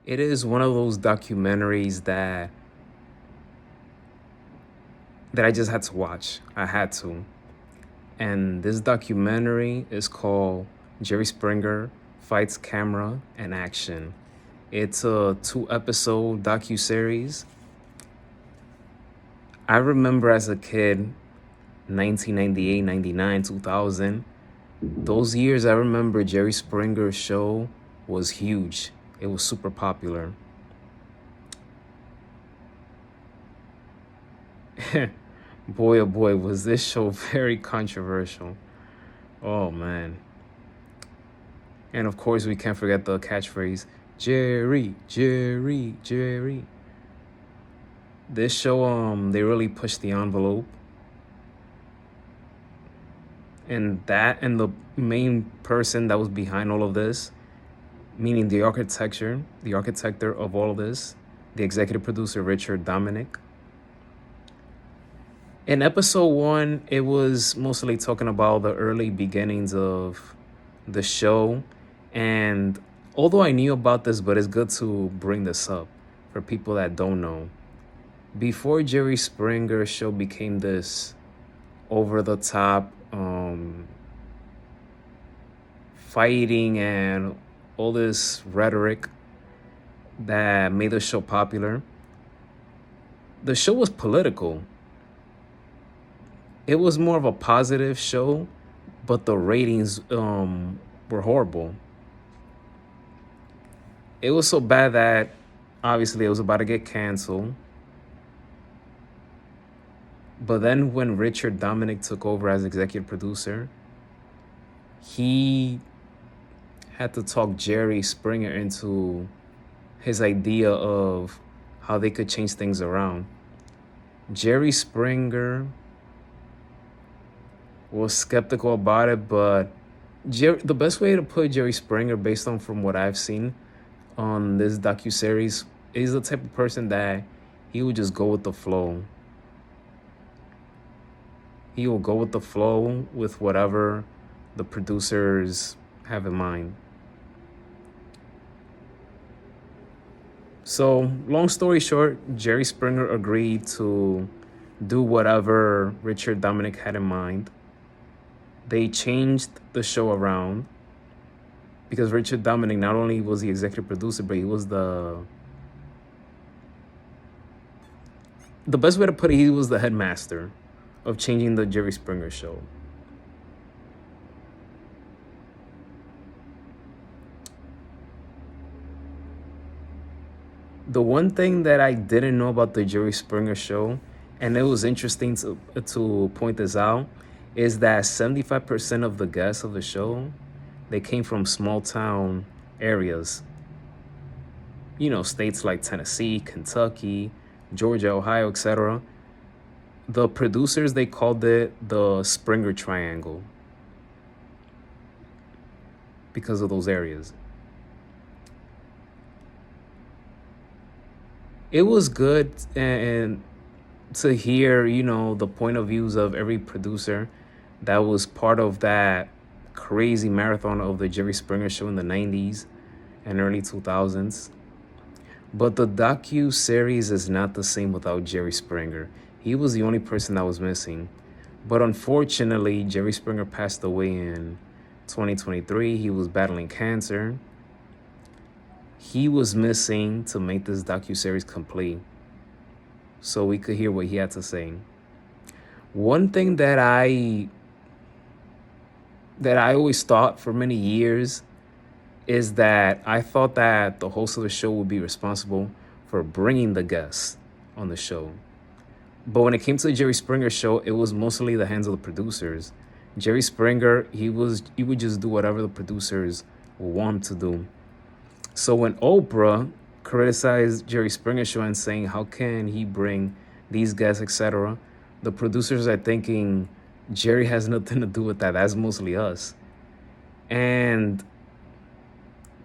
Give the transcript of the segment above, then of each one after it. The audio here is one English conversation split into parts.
It is one of those documentaries that I just had to watch. I had to. And this documentary is called Jerry Springer Fights Camera and Action. It's a 2 episode docuseries. I remember as a kid, 1998, 99, 2000, those years I remember Jerry Springer's show was huge. It was super popular. Boy, oh boy, was this show very controversial. Oh man. And of course, we can't forget the catchphrase Jerry, Jerry, Jerry. This show, they really pushed the envelope. And the main person that was behind all of this, meaning the architector of all of this, the executive producer, Richard Dominic. In episode 1, it was mostly talking about the early beginnings of the show. And although I knew about this, but it's good to bring this up for people that don't know. Before Jerry Springer's show became this over-the-top fighting and all this rhetoric that made the show popular, the show was political. It was more of a positive show, but the ratings were horrible. It was so bad that obviously it was about to get canceled. But then when Richard Dominic took over as executive producer, he had to talk Jerry Springer into his idea of how they could change things around. Jerry Springer was skeptical about it, but the best way to put Jerry Springer, based on from what I've seen on this docuseries, is the type of person that he would just go with the flow. He will go with the flow with whatever the producers have in mind. So, long story short, Jerry Springer agreed to do whatever Richard Dominic had in mind. They changed the show around because Richard Dominic not only was the executive producer, but he was the best way to put it, he was the headmaster of changing the Jerry Springer show. The one thing that I didn't know about the Jerry Springer show, and it was interesting to point this out, is that 75% of the guests of the show, they came from small town areas. You know, states like Tennessee, Kentucky, Georgia, Ohio, etc. The producers, they called it the Springer Triangle because of those areas. It was good and to hear, the point of views of every producer that was part of that crazy marathon of the Jerry Springer show in the 90s and early 2000s. But the docu-series is not the same without Jerry Springer. He was the only person that was missing. But unfortunately, Jerry Springer passed away in 2023. He was battling cancer. He was missing to make this docuseries complete, so we could hear what he had to say. One thing that I always thought for many years is that I thought that the host of the show would be responsible for bringing the guests on the show. But when it came to the Jerry Springer show, it was mostly the hands of the producers. Jerry Springer, he would just do whatever the producers want him to do. So when Oprah criticized Jerry Springer show and saying, how can he bring these guests, etc., the producers are thinking Jerry has nothing to do with that. That's mostly us. And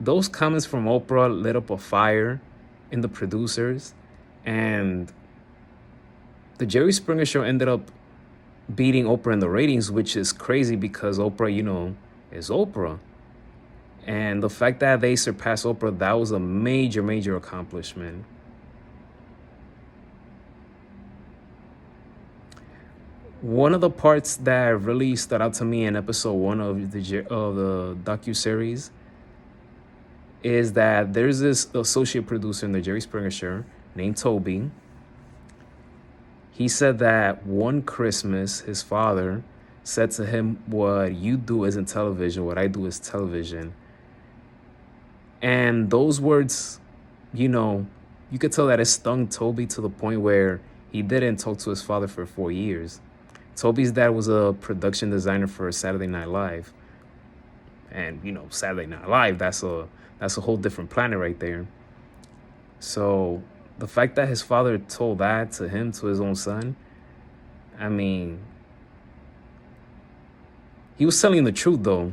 those comments from Oprah lit up a fire in the producers. And the Jerry Springer show ended up beating Oprah in the ratings, which is crazy because Oprah, is Oprah. And the fact that they surpassed Oprah, that was a major, major accomplishment. One of the parts that really stood out to me in episode one of the docuseries is that there's this associate producer in the Jerry Springer show named Toby. He said that one Christmas, his father said to him, "What you do isn't television, what I do is television." And those words, you could tell that it stung Toby to the point where he didn't talk to his father for 4 years. Toby's dad was a production designer for Saturday Night Live. And, Saturday Night Live, that's a whole different planet right there. So the fact that his father told that to him, to his own son, I mean, he was telling the truth, though.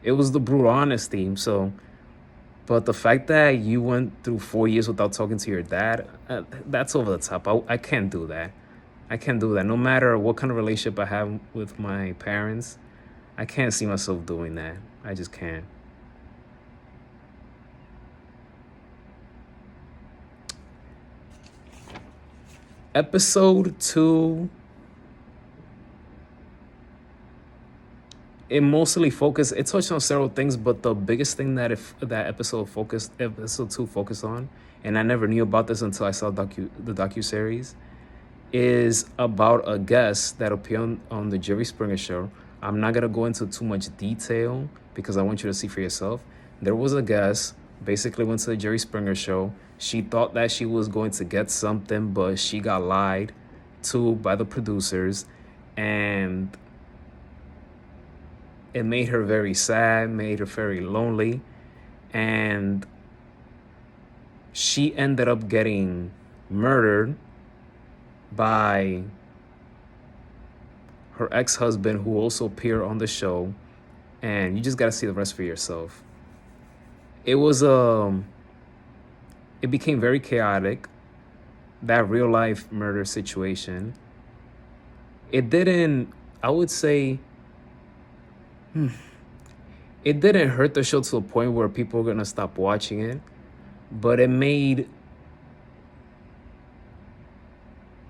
It was the brutal honesty. So, but the fact that you went through 4 years without talking to your dad, that's over the top. I can't do that. I can't do that. No matter what kind of relationship I have with my parents, I can't see myself doing that. I just can't. Episode 2, it mostly focused, it touched on several things, but the biggest thing that episode 2 focused on, and I never knew about this until I saw the docuseries, is about a guest that appeared on the Jerry Springer show. I'm not gonna go into too much detail because I want you to see for yourself. There was a guest, basically went to the Jerry Springer show. She thought that she was going to get something, but she got lied to by the producers, and it made her very sad, made her very lonely, and she ended up getting murdered by her ex-husband, who also appeared on the show, and you just got to see the rest for yourself. It was it became very chaotic, that real life murder situation. It didn't, I would say, it didn't hurt the show to a point where people were gonna stop watching it, but it made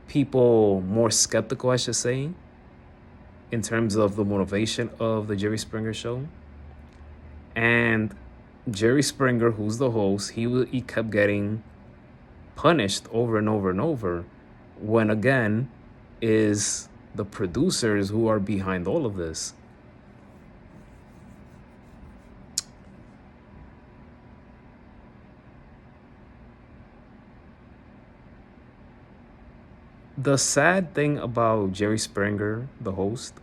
people more skeptical, I should say, in terms of the motivation of the Jerry Springer show. And Jerry Springer, who's the host, he kept getting punished over and over and over, when again is the producers who are behind all of this. The sad thing about Jerry Springer, the host,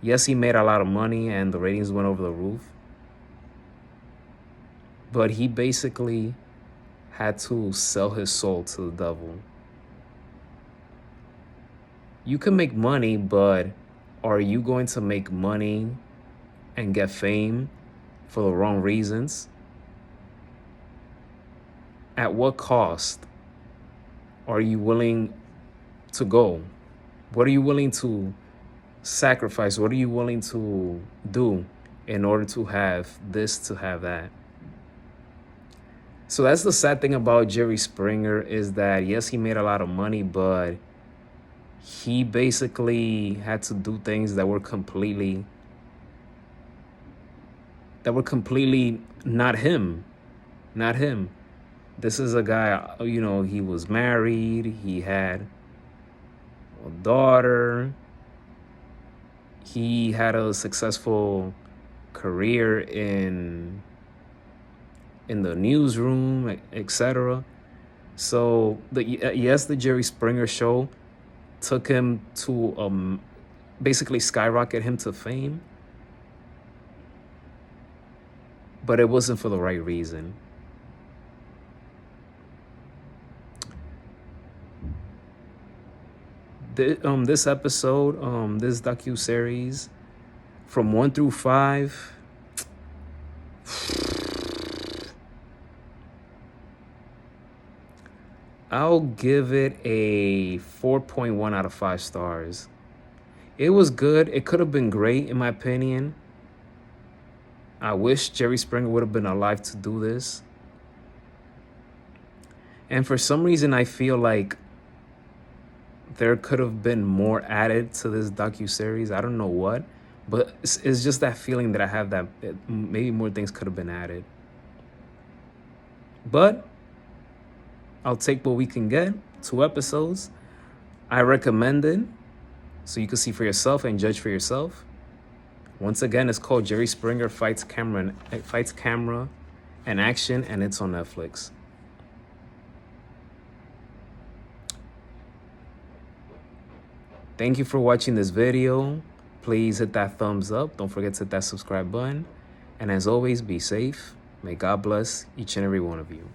yes, he made a lot of money and the ratings went over the roof, but he basically had to sell his soul to the devil. You can make money, but are you going to make money and get fame for the wrong reasons? At what cost are you willing to go? What are you willing to sacrifice? What are you willing to do in order to have this, to have that? So that's the sad thing about Jerry Springer, is that yes, he made a lot of money, but he basically had to do things that were completely not him. Not him. This is a guy, he was married, he had a daughter, he had a successful career in the newsroom, etc. So the Jerry Springer show took him to basically skyrocket him to fame, but it wasn't for the right reason. This episode, this docuseries, from 1 through 5, I'll give it a 4.1 out of 5 stars. It was good. It could have been great, in my opinion. I wish Jerry Springer would have been alive to do this. And for some reason, I feel like there could have been more added to this docuseries. I don't know what, but it's just that feeling that I have that maybe more things could have been added. But I'll take what we can get. 2 episodes. I recommend it so you can see for yourself and judge for yourself. Once again, it's called Jerry Springer Fights Camera and Action, and it's on Netflix. Thank you for watching this video. Please hit that thumbs up. Don't forget to hit that subscribe button. And as always, be safe. May God bless each and every one of you.